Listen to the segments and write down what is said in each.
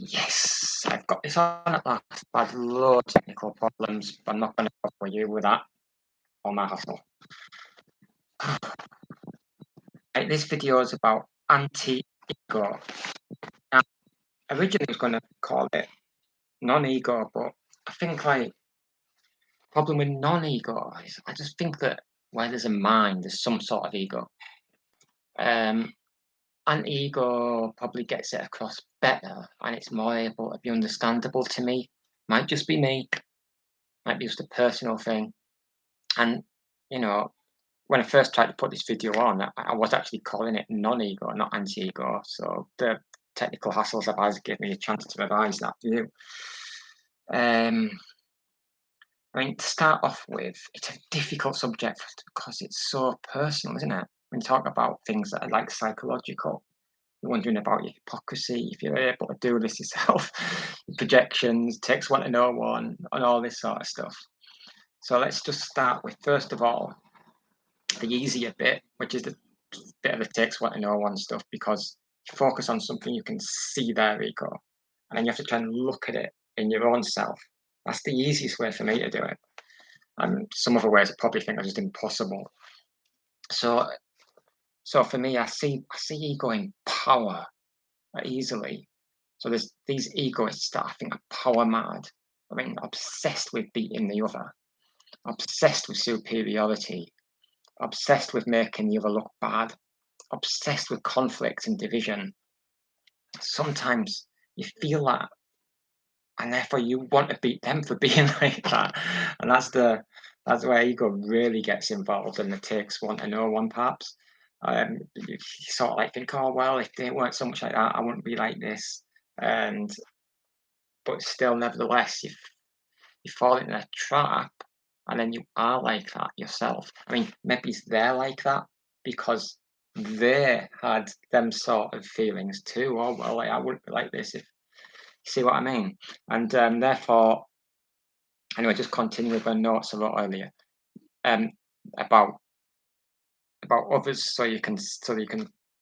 Yes, I've got this on at last. I've had loads of technical problems, but I'm not going to bother you with that or my hassle. Right, this video is about anti-ego. Now, originally I was going to call it non-ego, but I think problem with non-ego is I just think that where there's a mind, there's some sort of ego. Um, Anti-ego probably gets it across better, and it's more able to be understandable to me. Might just be me, might be just a personal thing, and you know when I first tried to put this video on, I was actually calling it non-ego, not anti-ego. So the technical hassles have had give me a chance to revise that view. Um, I mean, to start off with, it's a difficult subject because it's so personal, isn't it? When you talk about things that are like psychological, you're wondering about your hypocrisy, if you're able to do this yourself, projections, takes one to know one, and all this sort of stuff. So let's just start with, first of all, the easier bit, which is the bit of the takes one to know one stuff, because you focus on something you can see their ego, and then you have to try and look at it in your own self. That's the easiest way for me to do it. And some other ways I probably think are just impossible. So so for me, I see ego in power easily. So there's these egoists that I think are power mad. I mean, obsessed with beating the other, obsessed with superiority, obsessed with making the other look bad, obsessed with conflict and division. Sometimes you feel that, and therefore you want to beat them for being like that. And that's where ego really gets involved, and it takes one to know one, perhaps. You sort of like think, oh well, if they weren't so much like that, I wouldn't be like this. And but still, nevertheless, you fall into a trap, and then you are like that yourself. I mean, maybe they're like that because they had them sort of feelings too. Oh well, I wouldn't be like this if you see what I mean. And therefore, anyway, just continue with my notes I wrote earlier um, about others, so you can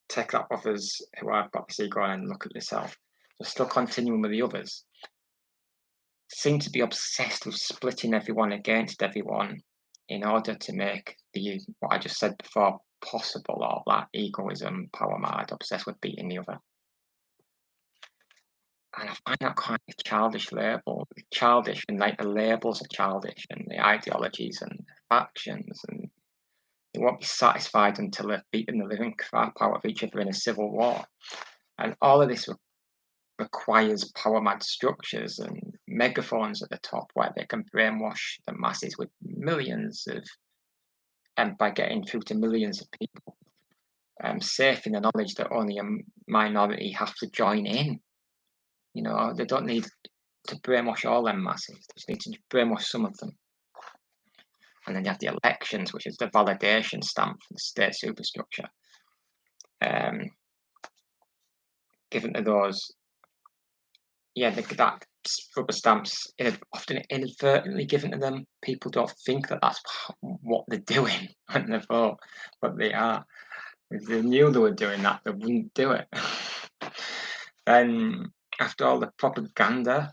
take that others who have got this ego and look at yourself. So still continuing with the others, seem to be obsessed with splitting everyone against everyone in order to make the what I just said before possible, or that egoism, power mad, obsessed with beating the other. And I find that quite a childish label. Childish, and like the labels are childish, and the ideologies and factions, and they won't be satisfied until they've beaten the living crap out of each other in a civil war. And all of this requires power mad structures and megaphones at the top where they can brainwash the masses with millions of, and by getting through to millions of people, safe in the knowledge that only a minority have to join in. You know, they don't need to brainwash all them masses. They just need to brainwash some of them. And then you have the elections, which is the validation stamp for the state superstructure, um, given to those, yeah, that rubber stamps often inadvertently given to them. People don't think that that's what they're doing when they vote, but they are. If they knew they were doing that, they wouldn't do it. Then, after all the propaganda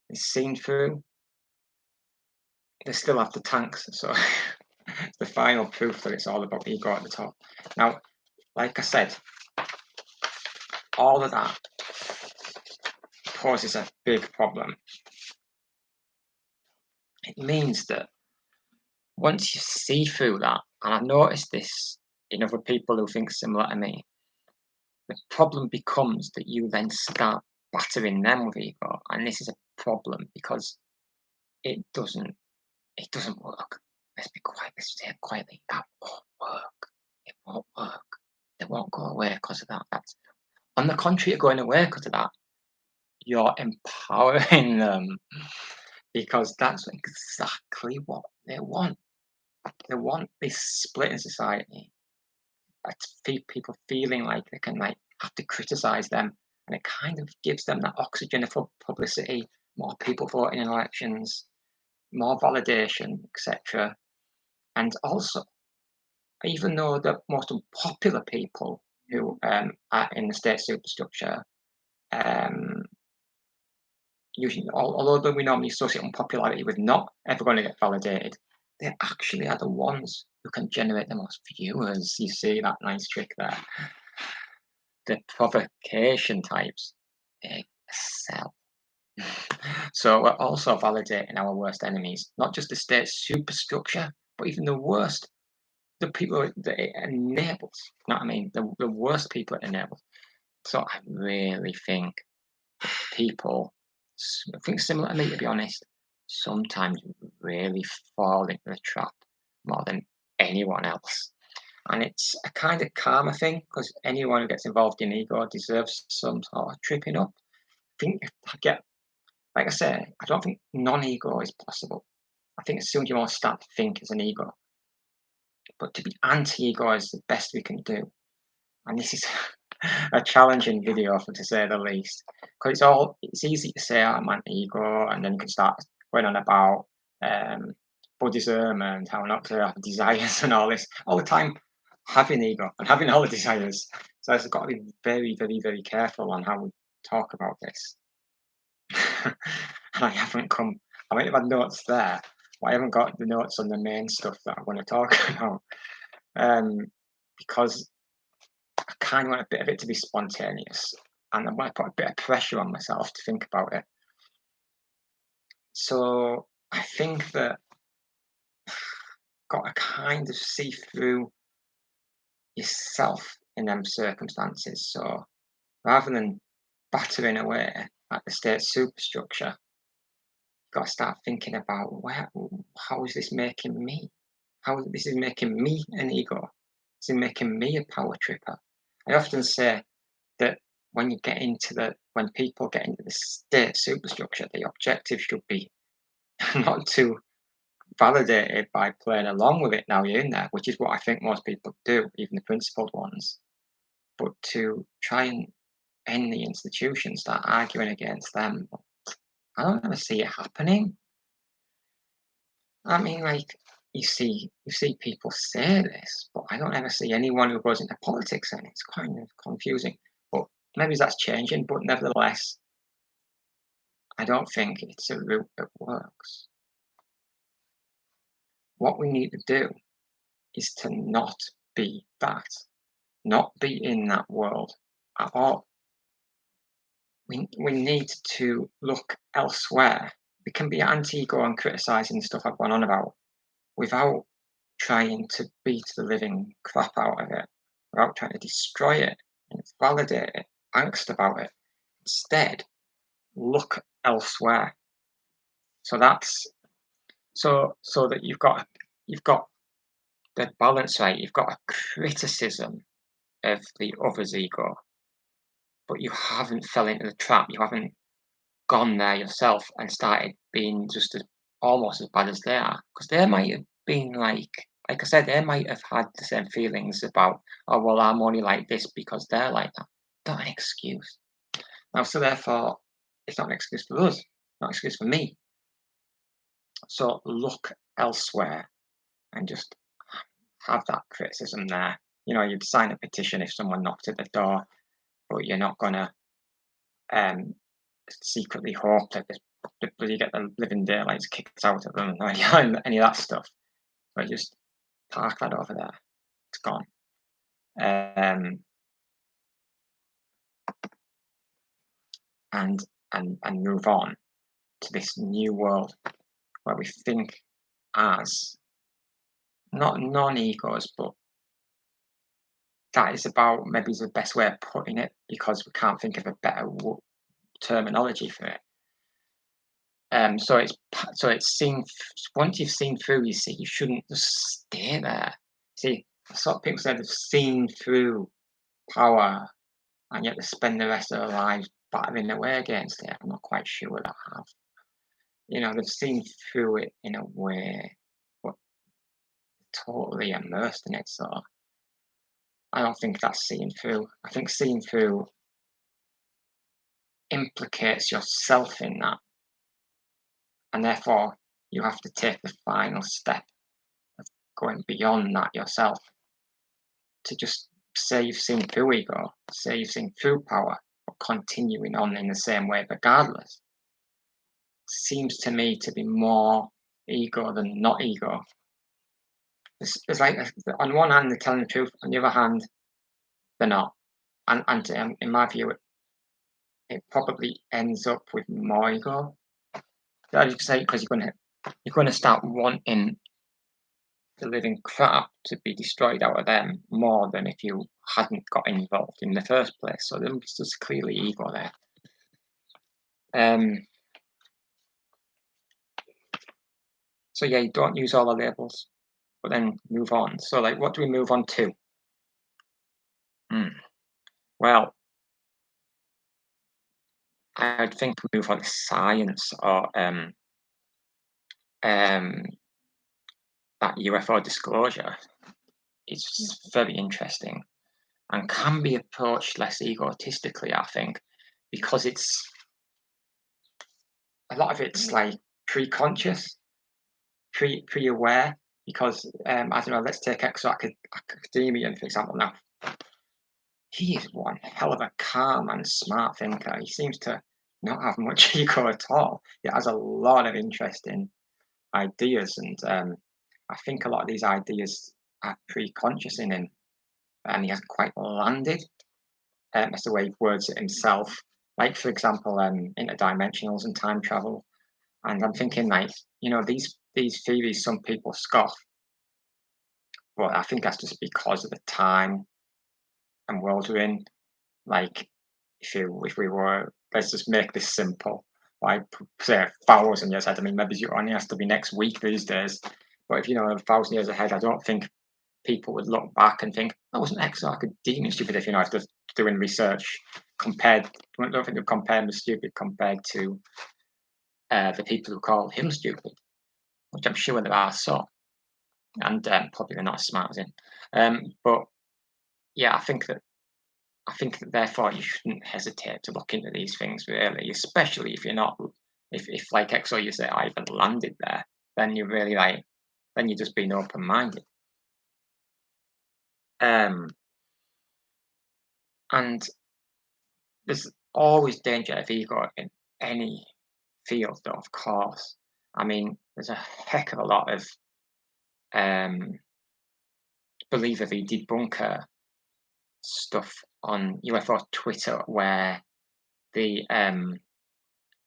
is seen through, they still have the tanks. So it's the final proof that it's all about ego at the top. Now, like I said, all of that poses a big problem. It means that once you see through that, and I've noticed this in other people who think similar to me, the problem becomes that you then start battering them with ego, and this is a problem because it doesn't it doesn't work. Let's say it quietly. That won't work. It won't work. They won't go away because of that. That's on the contrary of going away because of that. You're empowering them because that's exactly what they want. They want this split in society. People feeling like they can like have to criticize them, and it kind of gives them that oxygen for publicity, more people voting in elections, more validation, etc. And also, even though the most unpopular people who are in the state superstructure, um, usually, although we normally associate unpopularity with not ever going to get validated, they actually are the ones who can generate the most viewers. You see that nice trick there? The provocation types, they sell. So we're also validating our worst enemies, not just the state superstructure, but even the worst, the people that it enables. You know what I mean? The worst people it enables. So I really think people, I think similar to me, to be honest, sometimes really fall into the trap more than anyone else. And it's a kind of karma thing because anyone who gets involved in ego deserves some sort of tripping up. I think if I get, like I say, I don't think non-ego is possible. I think as soon as you all start to think as an ego, but to be anti-ego is the best we can do. And this is a challenging video for to say the least, because it's easy to say I'm anti-ego, and then you can start going on about um, Buddhism and how not to have desires and all this all the time, having ego and having all the desires. So I've got to be very, very, very careful on how we talk about this. And I haven't come. I might have had notes there, but I haven't got the notes on the main stuff that I want to talk about. Um, because I kind of want a bit of it to be spontaneous, and I want to put a bit of pressure on myself to think about it. So I think that got to kind of see through yourself in them circumstances. So rather than battering away at the state superstructure, you've got to start thinking about how is this making me? How this is making me an ego? Is it making me a power tripper? I often say that when people get into the state superstructure, the objective should be not to validate it by playing along with it now you're in there, which is what I think most people do, even the principled ones, but to try and end the institution, start arguing against them. I don't ever see it happening. I mean, like you see people say this, but I don't ever see anyone who goes into politics, and it's kind of confusing. But maybe that's changing. But nevertheless, I don't think it's a route that works. What we need to do is to not be that, not be in that world at all. We need to look elsewhere. We can be anti-ego and criticizing stuff I've gone on about without trying to beat the living crap out of it, without trying to destroy it and validate it, angst about it. Instead, look elsewhere. So that's so that you've got the balance right. You've got a criticism of the other's ego, but you haven't fell into the trap. You haven't gone there yourself and started being just as almost as bad as they are, because they might have been like I said, they might have had the same feelings about, oh well, I'm only like this because they're like that. Not an excuse. Now, so therefore, it's not an excuse for us, not an excuse for me. So look elsewhere and just have that criticism there. You know, you'd sign a petition if someone knocked at the door, but you're not gonna um, secretly hope that the bloody get the living daylights kicked out of them or any of that stuff. So I just park that over there. It's gone. Um, and and move on to this new world where we think as not non-egos, but that is about maybe is the best way of putting it because we can't think of a better terminology for it. So it's seen. Once you've seen through, you see, you shouldn't just stay there. See, that's what people say they've seen through power, and yet they spend the rest of their lives battering away against it. I'm not quite sure that I have. You know, they've seen through it in a way, but totally immersed in it. So I don't think that's seeing through. I think seeing through implicates yourself in that, and therefore you have to take the final step going beyond that yourself to just say you've seen through ego, say you've seen through power, but continuing on in the same way regardless. seems to me to be more ego than not ego. It's like on one hand they're telling the truth, on the other hand they're not. And in my view, it probably ends up with more ego. As you say, because you're gonna start wanting the living crap to be destroyed out of them more than if you hadn't got involved in the first place. So there's clearly ego there. Um, so yeah, you don't use all the labels, but then move on. So like, what do we move on to? Well, I'd think we move on to science or um, that UFO disclosure. It's very interesting and can be approached less egotistically, I think, because it's a lot of it's like pre-conscious, pre-aware. Because I don't know, let's take academia for example. Now, he is one hell of a calm and smart thinker. He seems to not have much ego at all. He has a lot of interesting ideas, and I think a lot of these ideas are pre-conscious in him, and he hasn't quite landed. That's the way he words it himself. Like for example, interdimensionals and time travel. And I'm thinking, like, these theories, some people scoff, but I think that's just because of the time and world we're in. Like, if we were, let's just make this simple. Like, say 1,000 years ahead. I mean, maybe it only has to be next week these days. But if 1,000 years ahead, I don't think people would look back and think, "I wasn't Exo academia stupid." If if they're doing research compared, I don't think they'd compare him as stupid compared to the people who call him stupid, which I'm sure there are some, and probably they're not as smart as him. But yeah, I think that therefore you shouldn't hesitate to look into these things really, especially if you're not, if like Exo you say I haven't landed there, then you're really like, then you're just being open minded. Um, and there's always danger of ego in any field, though, of course. I mean, there's a heck of a lot of um, believer v debunker stuff on UFO Twitter where the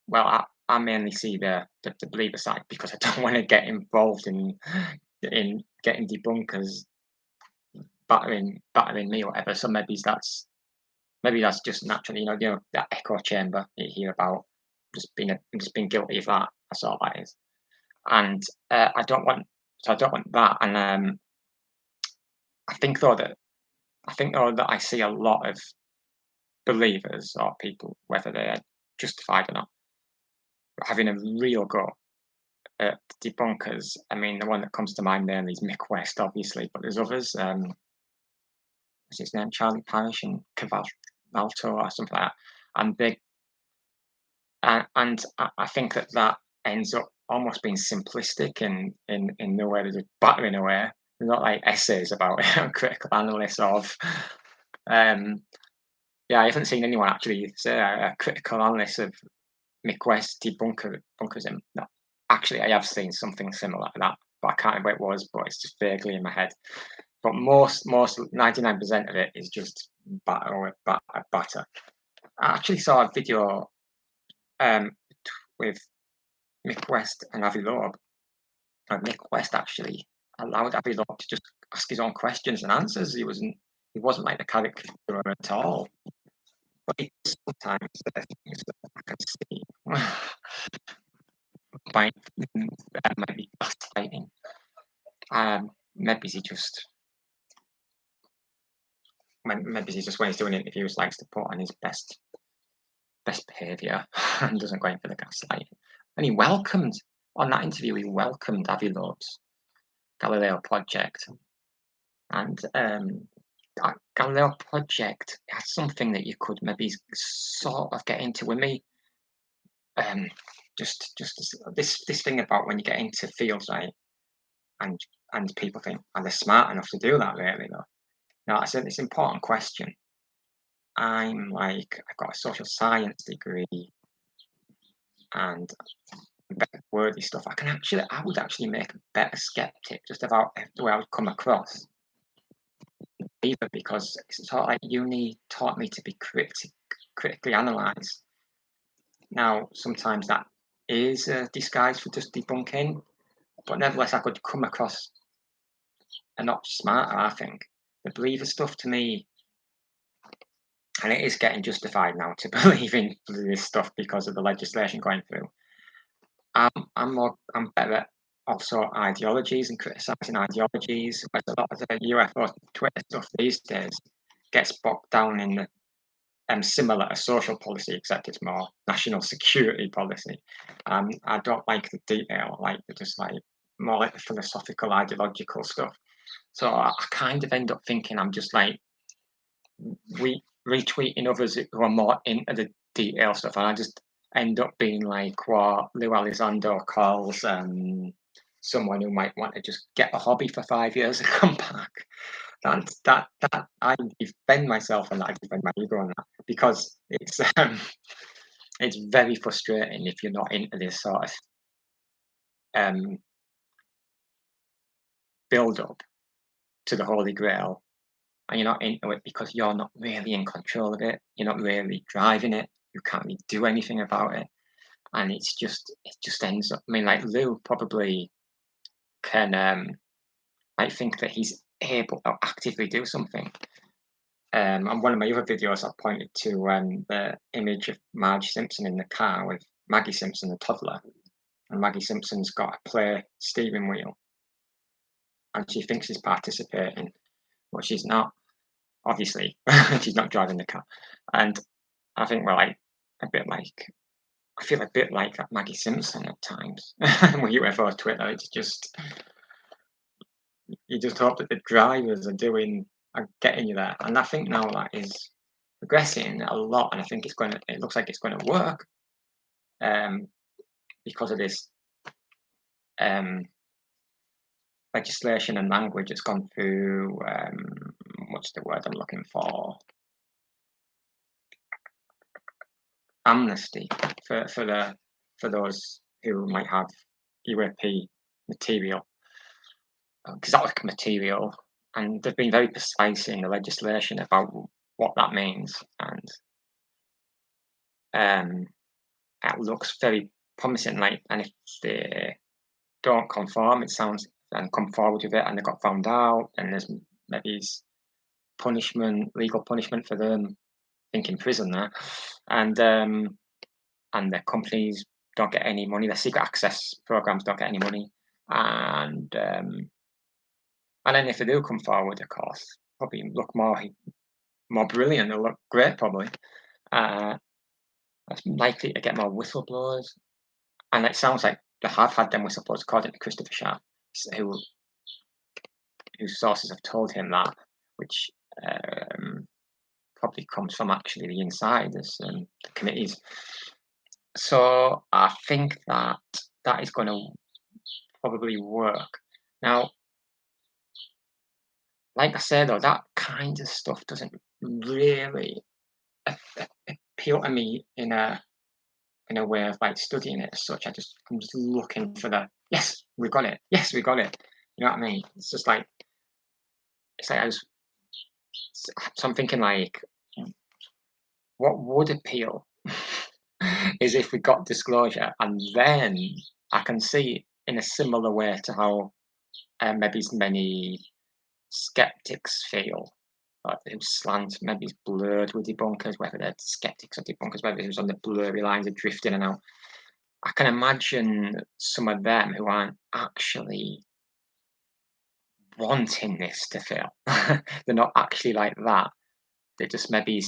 well, I mainly see the believer side because I don't want to get involved in getting debunkers battering me or whatever. So maybe that's just naturally, that echo chamber you hear about, just being guilty of that. That's all that is. And I don't want that. And I think though that I see a lot of believers or people, whether they're justified or not, having a real go at debunkers. I mean, the one that comes to mind mainly is Mick West, obviously, but there's others. What's his name? Charlie Parish and Cavalto or something like that. And I think that ends up almost being simplistic in the way they're just battering away. They're not like essays about critical analysis of. Um, yeah, I haven't seen anyone actually say a critical analysis of Mick West debunkers him. No, actually, I have seen something similar to that, but I can't remember what it was. But it's just vaguely in my head. But most 99% of it is just batter. I actually saw a video um, with Mick West and Avi Loeb. And Mick West actually allowed Avi Loeb to just ask his own questions and answers. He wasn't like the character at all. But he sometimes said things that I can see might be gaslighting. Maybe he just when he's doing interviews likes to put on his best behaviour and doesn't go in for the gaslighting. And he welcomed on that interview. He welcomed Avi Loeb's Galileo project, and that Galileo project has something that you could maybe sort of get into with me. Just this thing about when you get into fields, right, and people think, are they smart enough to do that really though? Now, it's an important question. I've got a social science degree. and better wordy stuff, I would actually make a better skeptic just about the way I would come across. Either because it's sort of like uni taught me to be critically analyze. Now, sometimes that is a disguise for just debunking, but nevertheless, I could come across a notch smarter, I think. The believer stuff to me, and it is getting justified now to believe in this stuff because of the legislation going through. I'm better at also ideologies and criticizing ideologies, whereas a lot of the UFO Twitter stuff these days gets bogged down in the similar to social policy, except it's more national security policy. I don't like the detail, like the just like more like the philosophical, ideological stuff. So I kind of end up thinking I'm just like retweeting others who are more into the detail stuff, and I just end up being like what Lou Elizondo calls someone who might want to just get a hobby for 5 years and come back. That I defend myself and I defend my ego on that because it's very frustrating if you're not into this sort of um, build up to the Holy Grail and you're not into it because you're not really in control of it. You're not really driving it. You can't really do anything about it, and it just ends up. I mean, like Lou probably can might think that he's able to actively do something. On one of my other videos, I pointed to the image of Marge Simpson in the car with Maggie Simpson, the toddler, and Maggie Simpson's got a play steering wheel, and she thinks she's participating, but she's not. Obviously, she's not driving the car, and I think we're like a bit like I feel a bit like that Maggie Simpson at times with UFO Twitter. It's just you just hope that the drivers are getting you there, and I think now that is progressing a lot, and I think it looks like it's going to work um, because of this um, legislation and language that's gone through. What's the word I'm looking for? Amnesty for those who might have UAP material, exotic material, and they've been very precise in the legislation about what that means, and it looks very promising. Like, and if they don't conform, it sounds and come forward with it, and they got found out, and there's maybe punishment, legal punishment for them, thinking prison there, and the companies don't get any money. The secret access programs don't get any money, and then if they do come forward, of course, probably look more brilliant. They'll look great, probably. Uh, that's likely to get more whistleblowers, and it sounds like they have had them whistleblowers, according to Christopher Sharp, who whose sources have told him that, which probably comes from actually the insiders and the committees. So I think that is going to probably work. Now, like I said, though, that kind of stuff doesn't really appeal to me in a way of like studying it as such. I'm just looking for the yes, we got it. Yes, we got it. You know what I mean? It's just like it's like so I'm thinking like what would appeal is if we got disclosure and then I can see in a similar way to how maybe many skeptics feel. Who slant maybe it's blurred with debunkers, whether they're skeptics or debunkers, whether it was on the blurry lines of drifting and out. I can imagine some of them who aren't actually wanting this to fail. They're not actually like that. They just maybe,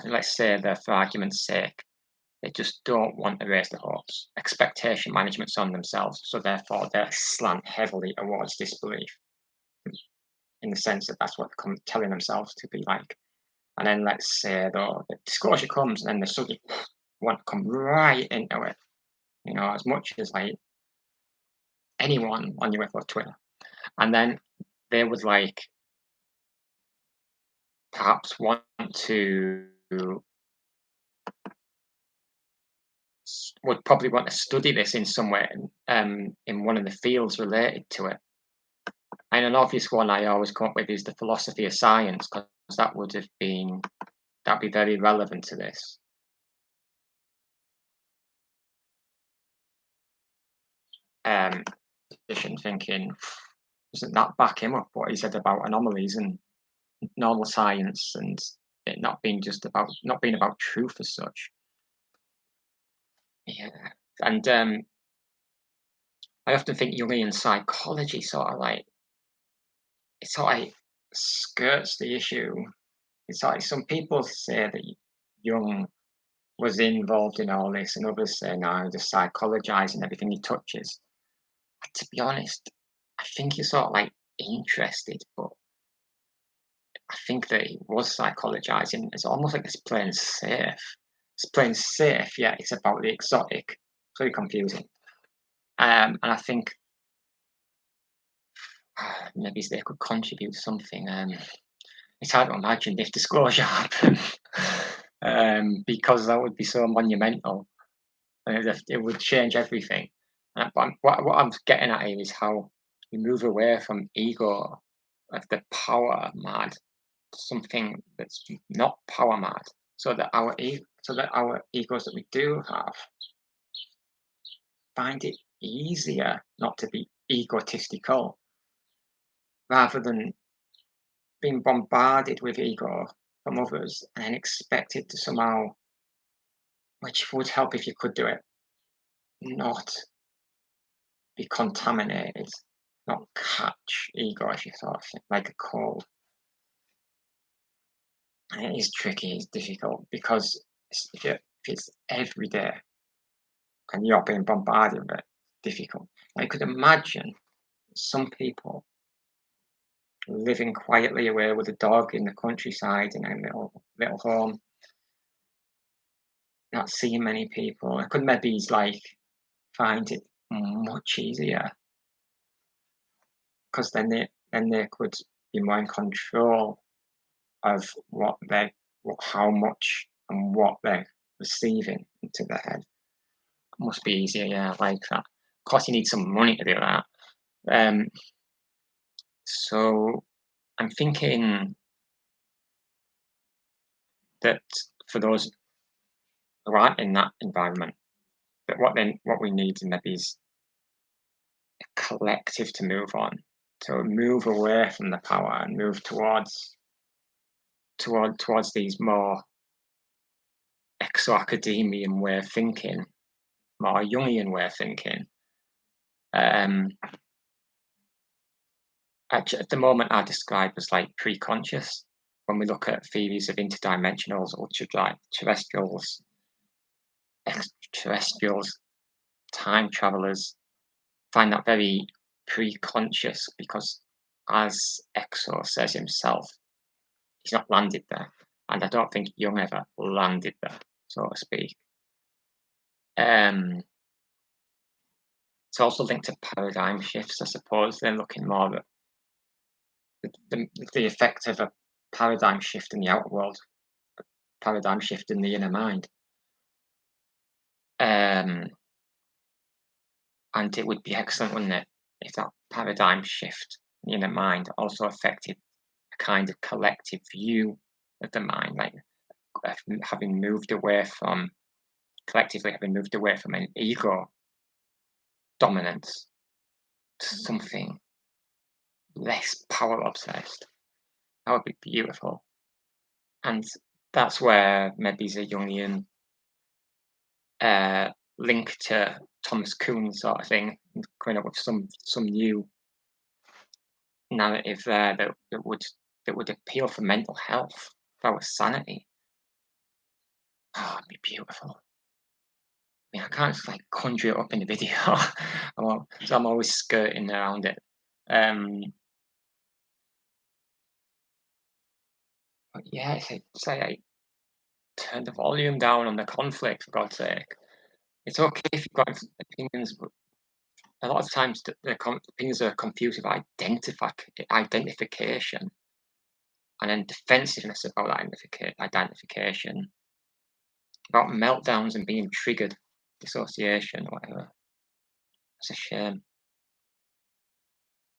let's say, that for argument's sake, they just don't want to raise the hopes. Expectation management's on themselves, so therefore they slant heavily towards disbelief, in the sense that that's what they're telling themselves to be like. And then let's say though the disclosure comes, and then they suddenly want to come right into it. You know, as much as like anyone on UFO Twitter, and then they would like perhaps want to would probably want to study this in somewhere in one of the fields related to it. And an obvious one I always come up with is the philosophy of science, because that would have been that'd be very relevant to this. Um, Position thinking, doesn't that back him up what he said about anomalies and normal science and it not being about truth as such? Yeah, and I often think Jungian psychology sort of skirts the issue. It's like some people say that Jung was involved in all this, and others say no, he just psychologizing everything he touches. But to be honest, I think he's sort of like interested, but I think that he was psychologizing. It's almost like it's playing safe. It's playing safe, yeah. It's about the exotic. It's very confusing. And I think maybe they could contribute something. It's hard to imagine if disclosure happened, because that would be so monumental. And it would change everything. But what I'm getting at here is how we move away from ego of the power mad to something that's not power mad, so that our egos that we do have find it easier not to be egotistical, rather than being bombarded with ego from others and then expected to somehow, which would help if you could do it, not be contaminated, not catch ego if you thought of it like a cold. And it is tricky, it's difficult because if it's every day and you're being bombarded with it, difficult. I could imagine some people living quietly away with a dog in the countryside in a little home, not seeing many people. I could maybe like find it much easier because then they could be more in control of how much and what they're receiving into their head. Must be easier, yeah, like that. Of course, you need some money to do that. Um, so I'm thinking that for those who aren't in that environment, that what we need maybe is a collective to move on, to move away from the power and move towards these more exo-academian way of thinking, more Jungian way of thinking. Um, at the moment, I describe as like pre-conscious. When we look at theories of interdimensionals, terrestrials, extraterrestrials, time travelers, find that very pre-conscious because, as Exo says himself, he's not landed there, and I don't think Jung ever landed there, so to speak. It's also linked to paradigm shifts, I suppose. They're looking more at the effect of a paradigm shift in the outer world, a paradigm shift in the inner mind. And it would be excellent, wouldn't it, if that paradigm shift in the inner mind also affected a kind of collective view of the mind, like having moved away from collectively having moved away from an ego dominance to something less power obsessed. That would be beautiful. And that's where maybe the Jungian link to Thomas Kuhn sort of thing, coming up with some new narrative there that would appeal for mental health, for our sanity. Oh, it'd be beautiful. I mean, I can't just like conjure it up in the video. So I'm always skirting around it. Um, but yeah, say I turn the volume down on the conflict, for God's sake. It's okay if you've got opinions, but a lot of times the opinions are confused with identification and then defensiveness about that identification, about meltdowns and being triggered. dissociation or whatever. It's a shame.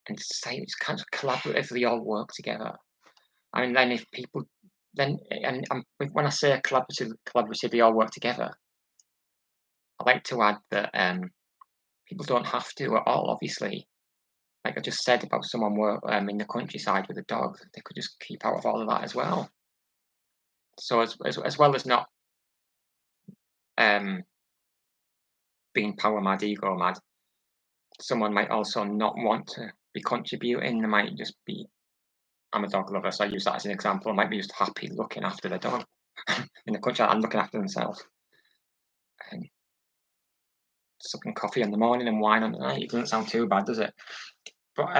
And society just kind of collaboratively all work together. I mean, then if people then and when I say collaboratively all work together, I like to add that people don't have to at all. Obviously, like I just said about someone in the countryside with a dog, they could just keep out of all of that as well. So as well as not um, being power mad, ego mad, someone might also not want to be contributing. They might just be. I'm a dog lover, so I use that as an example. I might be just happy looking after the dog in the country and looking after themselves. And sipping coffee in the morning and wine on the night. It doesn't sound too bad, does it? But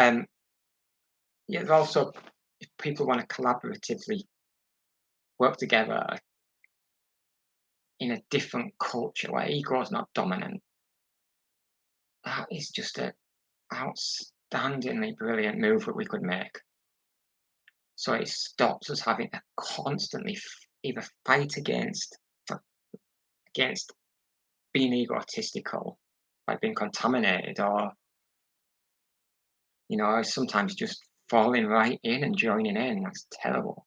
yeah, there's also if people want to collaboratively work together in a different culture where ego is not dominant, that is just a outstandingly brilliant move that we could make. So it stops us having to constantly either fight against being egotistical by being contaminated, or sometimes just falling right in and joining in. That's terrible.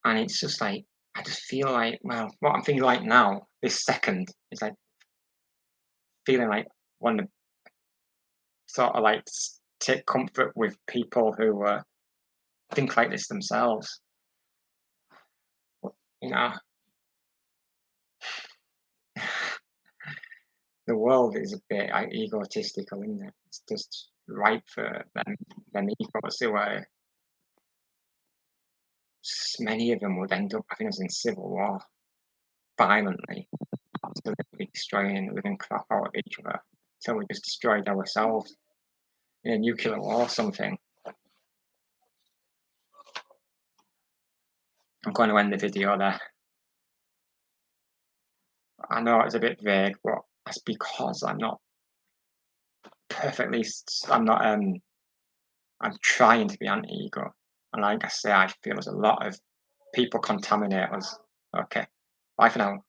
And it's just like I just feel like, well, what I'm feeling like now, this second, is like feeling like want to sort of like take comfort with people who think like this themselves. You know, the world is a bit egotistical, isn't it? It's just ripe for them egos who are. Many of them would end up having us in civil war violently, absolutely destroying the living crap out of each other until we just destroyed ourselves in a nuclear war or something. I'm going to end the video there. I know it's a bit vague, but that's because I'm not perfectly. I'm not. I'm trying to be anti-ego, and like I say, I feel there's a lot of people contaminate us. Okay, bye for now.